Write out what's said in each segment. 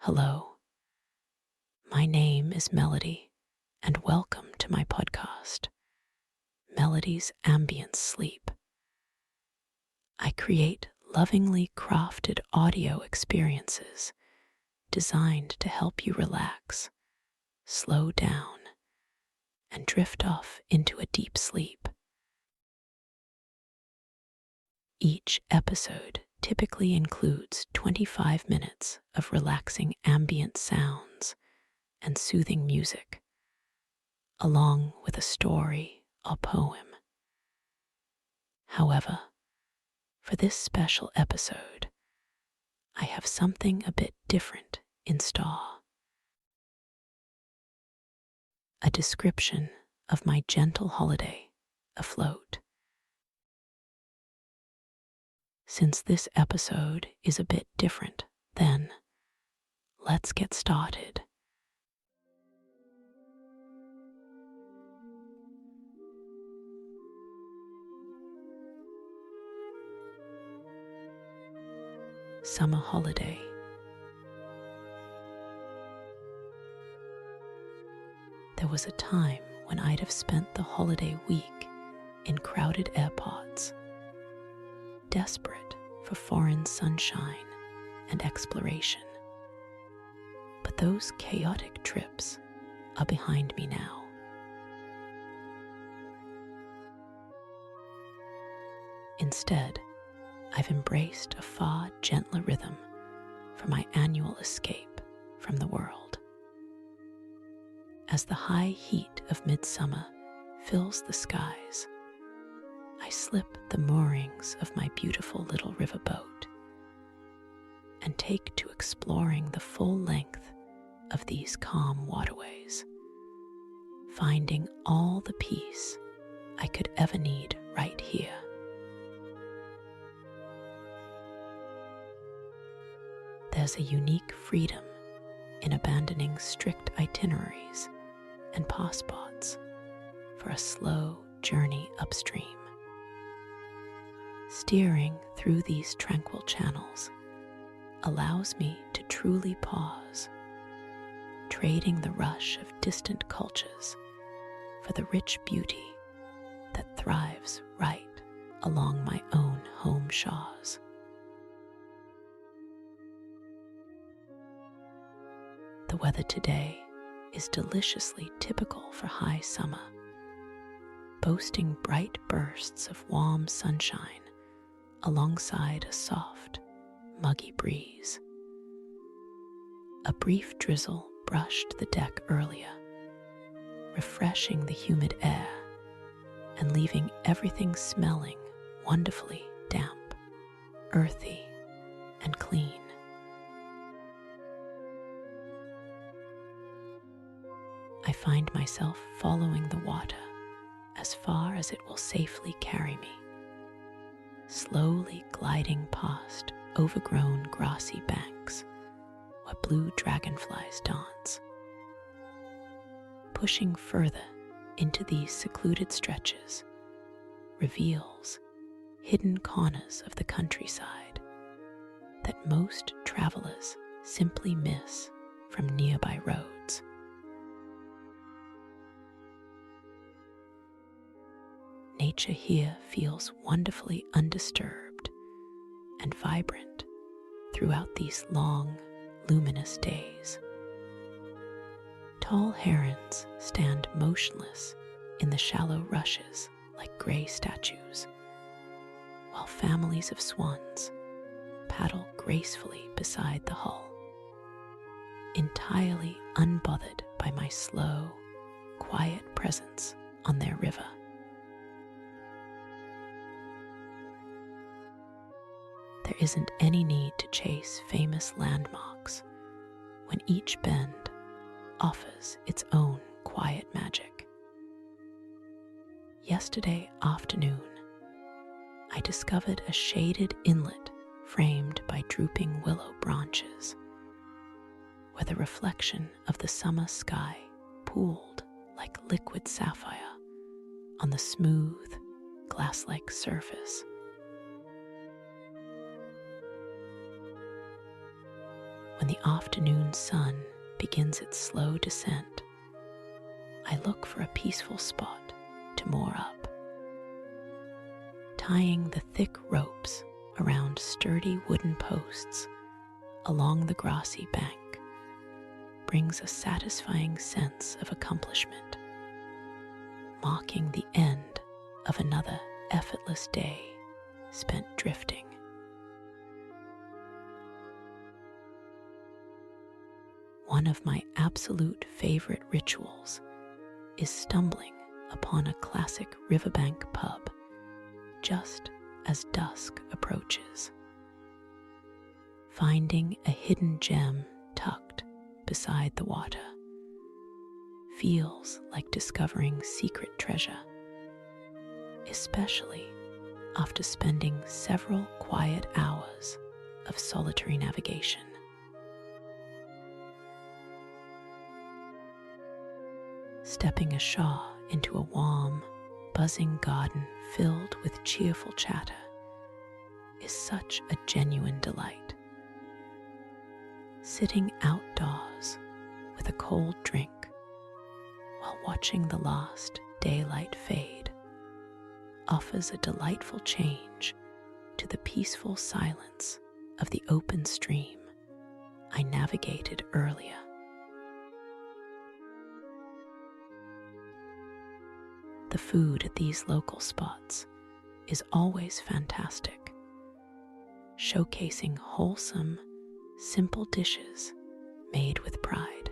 Hello, my name is Melody, and welcome to my podcast, Melody's Ambient Sleep. I create lovingly crafted audio experiences designed to help you relax, slow down, and drift off into a deep sleep. Each episode typically includes 25 minutes of relaxing ambient sounds and soothing music, along with a story or poem. However, for this special episode, I have something a bit different in store. A description of my gentle holiday afloat. Since this episode is a bit different, then let's get started. Summer holiday. There was a time when I'd have spent the holiday week in crowded airports, desperate for foreign sunshine and exploration. But those chaotic trips are behind me now. Instead, I've embraced a far gentler rhythm for my annual escape from the world. As the high heat of midsummer fills the skies, I slip the moorings of my beautiful little riverboat and take to exploring the full length of these calm waterways, finding all the peace I could ever need right here. There's a unique freedom in abandoning strict itineraries and passports for a slow journey upstream. Steering through these tranquil channels allows me to truly pause, trading the rush of distant cultures for the rich beauty that thrives right along my own home shores. The weather today is deliciously typical for high summer, boasting bright bursts of warm sunshine alongside a soft, muggy breeze. A brief drizzle brushed the deck earlier, refreshing the humid air and leaving everything smelling wonderfully damp, earthy, and clean. I find myself following the water as far as it will safely carry me, slowly gliding past overgrown grassy banks where blue dragonflies dance. Pushing further into these secluded stretches reveals hidden corners of the countryside that most travelers simply miss from nearby roads. Nature here feels wonderfully undisturbed and vibrant throughout these long, luminous days. Tall herons stand motionless in the shallow rushes like gray statues, while families of swans paddle gracefully beside the hull, entirely unbothered by my slow, quiet presence on their river. There isn't any need to chase famous landmarks when each bend offers its own quiet magic. Yesterday afternoon, I discovered a shaded inlet framed by drooping willow branches, where the reflection of the summer sky pooled like liquid sapphire on the smooth, glass-like surface. When the afternoon sun begins its slow descent, I look for a peaceful spot to moor up. Tying the thick ropes around sturdy wooden posts along the grassy bank brings a satisfying sense of accomplishment, marking the end of another effortless day spent drifting. One of my absolute favorite rituals is stumbling upon a classic riverbank pub just as dusk approaches. Finding a hidden gem tucked beside the water feels like discovering secret treasure, especially after spending several quiet hours of solitary navigation. Stepping ashore into a warm, buzzing garden filled with cheerful chatter is such a genuine delight. Sitting outdoors with a cold drink while watching the last daylight fade offers a delightful change to the peaceful silence of the open stream I navigated earlier. The food at these local spots is always fantastic, showcasing wholesome, simple dishes made with pride.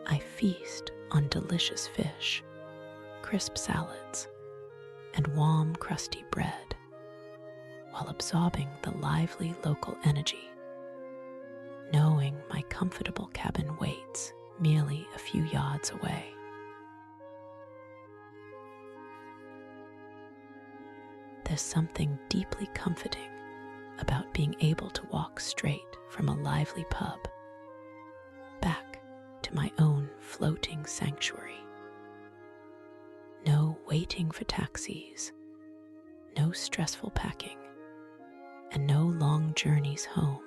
I feast on delicious fish, crisp salads, and warm, crusty bread, while absorbing the lively local energy, knowing my comfortable cabin waits merely a few yards away. There's something deeply comforting about being able to walk straight from a lively pub back to my own floating sanctuary. No waiting for taxis, no stressful packing, and no long journeys home.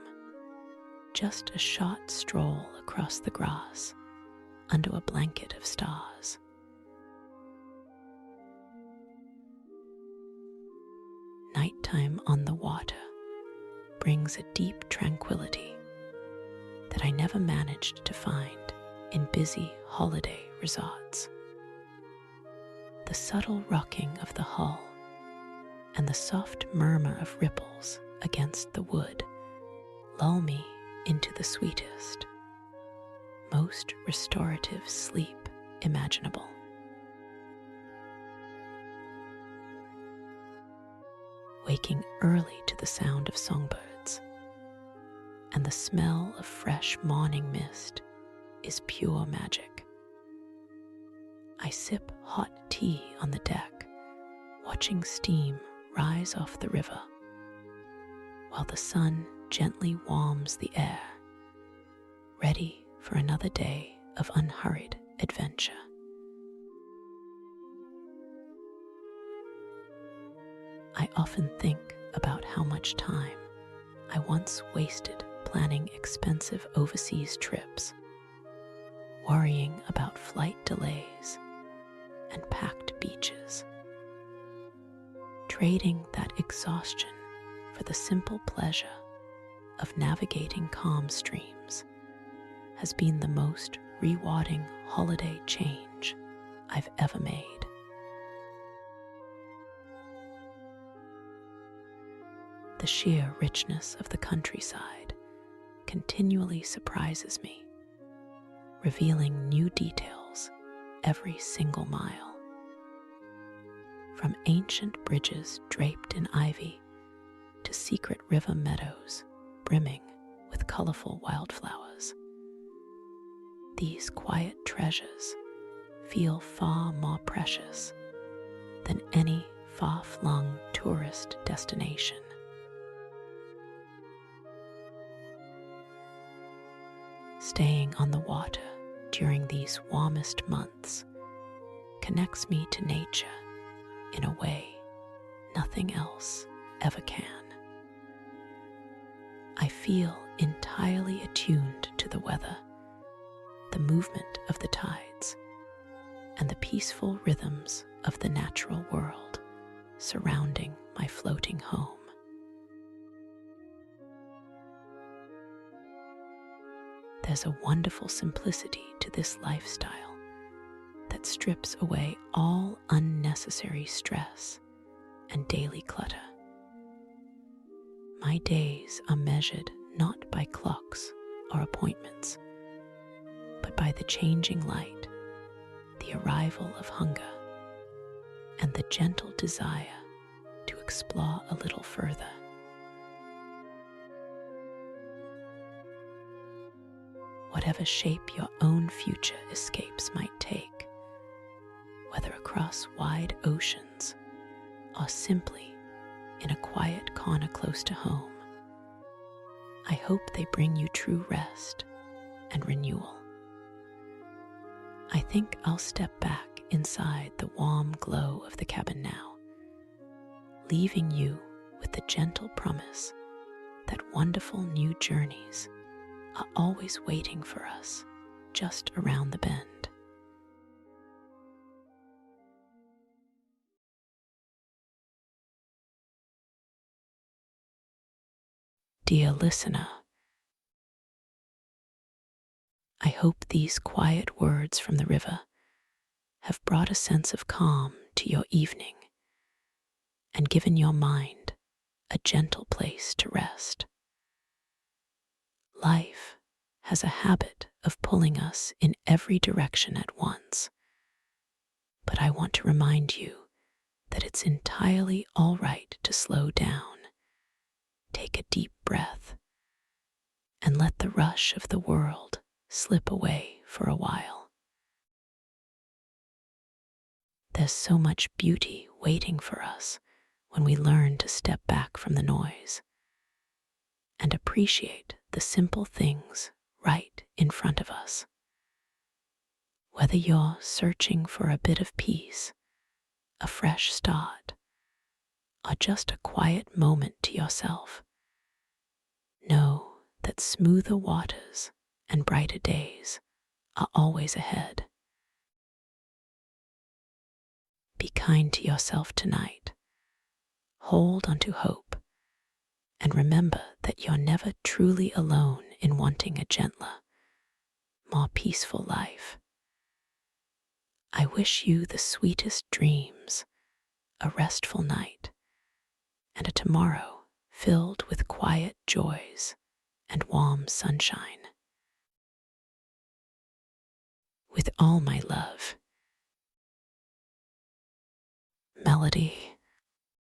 Just a short stroll across the grass under a blanket of stars. Nighttime on the water brings a deep tranquility that I never managed to find in busy holiday resorts. The subtle rocking of the hull and the soft murmur of ripples against the wood lull me into the sweetest, most restorative sleep imaginable. Waking early to the sound of songbirds and the smell of fresh morning mist is pure magic. I sip hot tea on the deck, watching steam rise off the river, while the sun gently warms the air, ready for another day of unhurried adventure. I often think about how much time I once wasted planning expensive overseas trips, worrying about flight delays and packed beaches. Trading that exhaustion for the simple pleasure of navigating calm streams has been the most rewarding holiday change I've ever made. The sheer richness of the countryside continually surprises me, revealing new details every single mile. From ancient bridges draped in ivy to secret river meadows brimming with colorful wildflowers, these quiet treasures feel far more precious than any far-flung tourist destination. Staying on the water during these warmest months connects me to nature in a way nothing else ever can. I feel entirely attuned to the weather, the movement of the tides, and the peaceful rhythms of the natural world surrounding my floating home. There's a wonderful simplicity to this lifestyle that strips away all unnecessary stress and daily clutter. My days are measured not by clocks or appointments, but by the changing light, the arrival of hunger, and the gentle desire to explore a little further. Whatever shape your own future escapes might take, whether across wide oceans or simply in a quiet corner close to home, I hope they bring you true rest and renewal. I think I'll step back inside the warm glow of the cabin now, leaving you with the gentle promise that wonderful new journeys are always waiting for us just around the bend. Dear listener, I hope these quiet words from the river have brought a sense of calm to your evening and given your mind a gentle place to rest. Life has a habit of pulling us in every direction at once, but I want to remind you that it's entirely all right to slow down, take a deep breath, and let the rush of the world slip away for a while. There's so much beauty waiting for us when we learn to step back from the noise and appreciate the simple things right in front of us. Whether you're searching for a bit of peace, a fresh start, or just a quiet moment to yourself, know that smoother waters and brighter days are always ahead. Be kind to yourself tonight. Hold onto hope, and remember that you're never truly alone in wanting a gentler, more peaceful life. I wish you the sweetest dreams, a restful night, and a tomorrow filled with quiet joys and warm sunshine. With all my love, Melody.